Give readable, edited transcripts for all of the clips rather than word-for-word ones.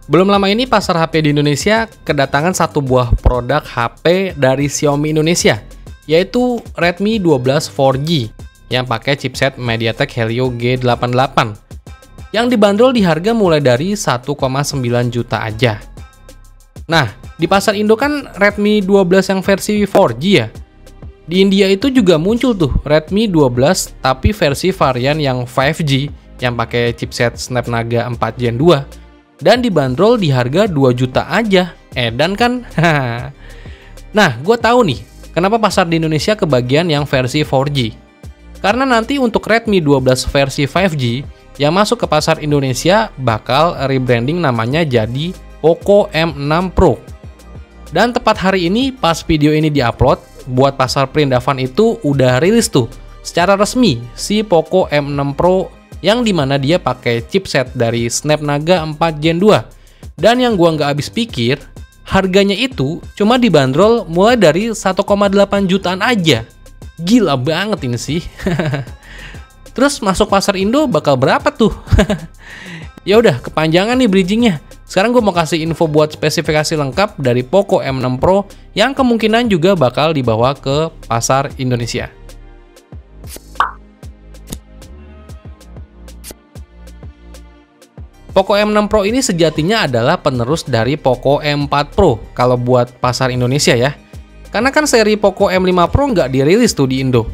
Belum lama ini pasar HP di Indonesia kedatangan satu buah produk HP dari Xiaomi Indonesia, yaitu Redmi 12 4G yang pakai chipset MediaTek Helio G88 yang dibanderol di harga mulai dari 1,9 juta aja. Nah, di pasar Indo kan Redmi 12 yang versi 4G ya. Di India itu juga muncul tuh Redmi 12 tapi versi varian yang 5G yang pakai chipset Snapdragon 4 Gen 2 dan dibanderol di harga 2 juta aja. Edan kan? Nah, gue tahu nih kenapa pasar di Indonesia kebagian yang versi 4G. Karena nanti untuk Redmi 12 versi 5G yang masuk ke pasar Indonesia bakal rebranding namanya jadi Poco M6 Pro. Dan tepat hari ini pas video ini diupload, buat pasar perindavan itu udah rilis tuh secara resmi si Poco M6 Pro yang dimana dia pakai chipset dari Snapdragon 4 Gen 2. Dan yang gua nggak habis pikir, harganya itu cuma dibanderol mulai dari 1,8 jutaan aja. Gila banget ini sih. Terus masuk pasar Indo bakal berapa tuh? Ya udah, kepanjangan nih bridgingnya. Sekarang gue mau kasih info buat spesifikasi lengkap dari Poco M6 Pro yang kemungkinan juga bakal dibawa ke pasar Indonesia. Poco M6 Pro ini sejatinya adalah penerus dari Poco M4 Pro kalau buat pasar Indonesia ya. Karena kan seri Poco M5 Pro nggak dirilis tuh di Indo.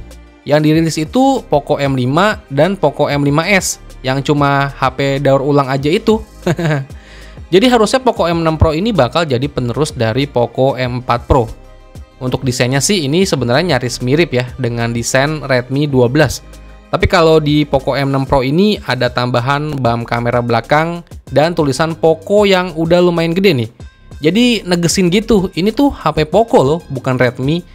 Yang dirilis itu Poco M5 dan Poco M5s yang cuma HP daur ulang aja itu. Jadi harusnya Poco M6 Pro ini bakal jadi penerus dari Poco M4 Pro. Untuk desainnya sih ini sebenarnya nyaris mirip ya dengan desain Redmi 12. Tapi kalau di Poco M6 Pro ini ada tambahan bump kamera belakang dan tulisan Poco yang udah lumayan gede nih. Jadi negesin gitu, ini tuh HP Poco loh, bukan Redmi.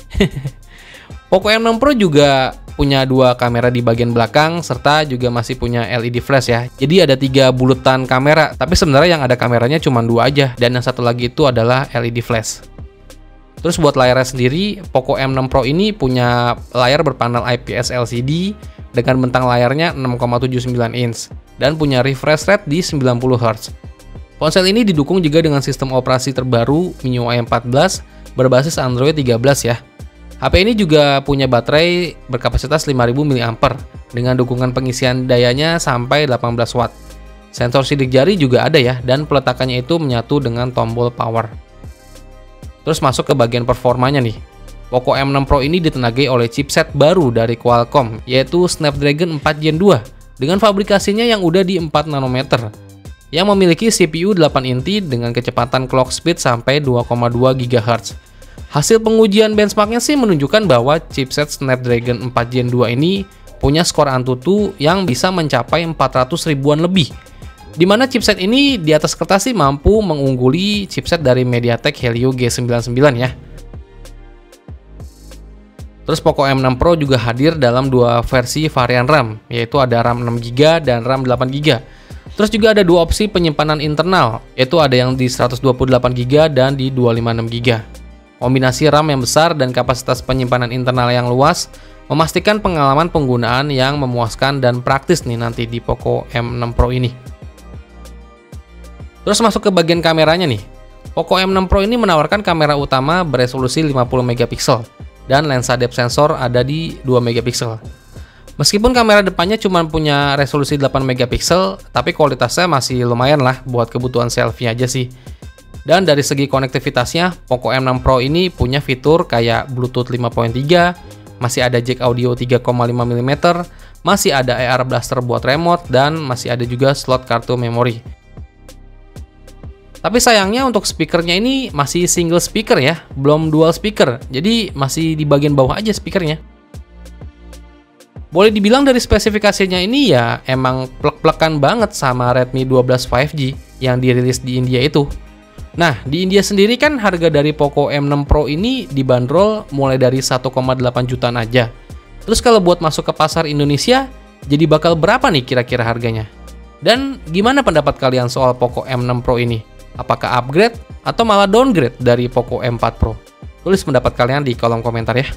Poco M6 Pro juga punya dua kamera di bagian belakang serta juga masih punya LED flash ya. Jadi ada 3 bulutan kamera, tapi sebenarnya yang ada kameranya cuma 2 aja dan yang satu lagi itu adalah LED flash. Terus buat layarnya sendiri, Poco M6 Pro ini punya layar berpanel IPS LCD dengan bentang layarnya 6,79 inch dan punya refresh rate di 90 Hz. Ponsel ini didukung juga dengan sistem operasi terbaru MIUI 14 berbasis Android 13 ya. HP ini juga punya baterai berkapasitas 5000 mAh dengan dukungan pengisian dayanya sampai 18 Watt. Sensor sidik jari juga ada ya dan peletakannya itu menyatu dengan tombol power. Terus masuk ke bagian performanya nih. Poco M6 Pro ini ditenagai oleh chipset baru dari Qualcomm, yaitu Snapdragon 4 Gen 2 dengan fabrikasinya yang udah di 4 nanometer, yang memiliki CPU 8 inti dengan kecepatan clock speed sampai 2,2 GHz. Hasil pengujian benchmarknya sih menunjukkan bahwa chipset Snapdragon 4 Gen 2 ini punya skor Antutu yang bisa mencapai 400 ribuan lebih, di mana chipset ini di atas kertas sih mampu mengungguli chipset dari MediaTek Helio G99 ya. Terus Poco M6 Pro juga hadir dalam 2 versi varian RAM, yaitu ada RAM 6GB dan RAM 8GB. Terus juga ada 2 opsi penyimpanan internal, yaitu ada yang di 128GB dan di 256GB. Kombinasi RAM yang besar dan kapasitas penyimpanan internal yang luas memastikan pengalaman penggunaan yang memuaskan dan praktis nih nanti di Poco M6 Pro ini. Terus masuk ke bagian kameranya nih. Poco M6 Pro ini menawarkan kamera utama beresolusi 50 megapiksel dan lensa depth sensor ada di 2 megapiksel. Meskipun kamera depannya cuma punya resolusi 8 megapiksel, tapi kualitasnya masih lumayan lah buat kebutuhan selfie aja sih. Dan dari segi konektivitasnya, Poco M6 Pro ini punya fitur kayak Bluetooth 5.3, masih ada jack audio 3,5 mm, masih ada AR blaster buat remote, dan masih ada juga slot kartu memori. Tapi sayangnya untuk speakernya ini masih single speaker ya, belum dual speaker, jadi masih di bagian bawah aja speakernya. Boleh dibilang dari spesifikasinya ini ya emang plek-plekan banget sama Redmi 12 5G yang dirilis di India itu. Nah, di India sendiri kan harga dari Poco M6 Pro ini dibanderol mulai dari 1,8 jutaan aja. Terus kalau buat masuk ke pasar Indonesia, jadi bakal berapa nih kira-kira harganya? Dan gimana pendapat kalian soal Poco M6 Pro ini? Apakah upgrade atau malah downgrade dari Poco M4 Pro? Tulis pendapat kalian di kolom komentar ya.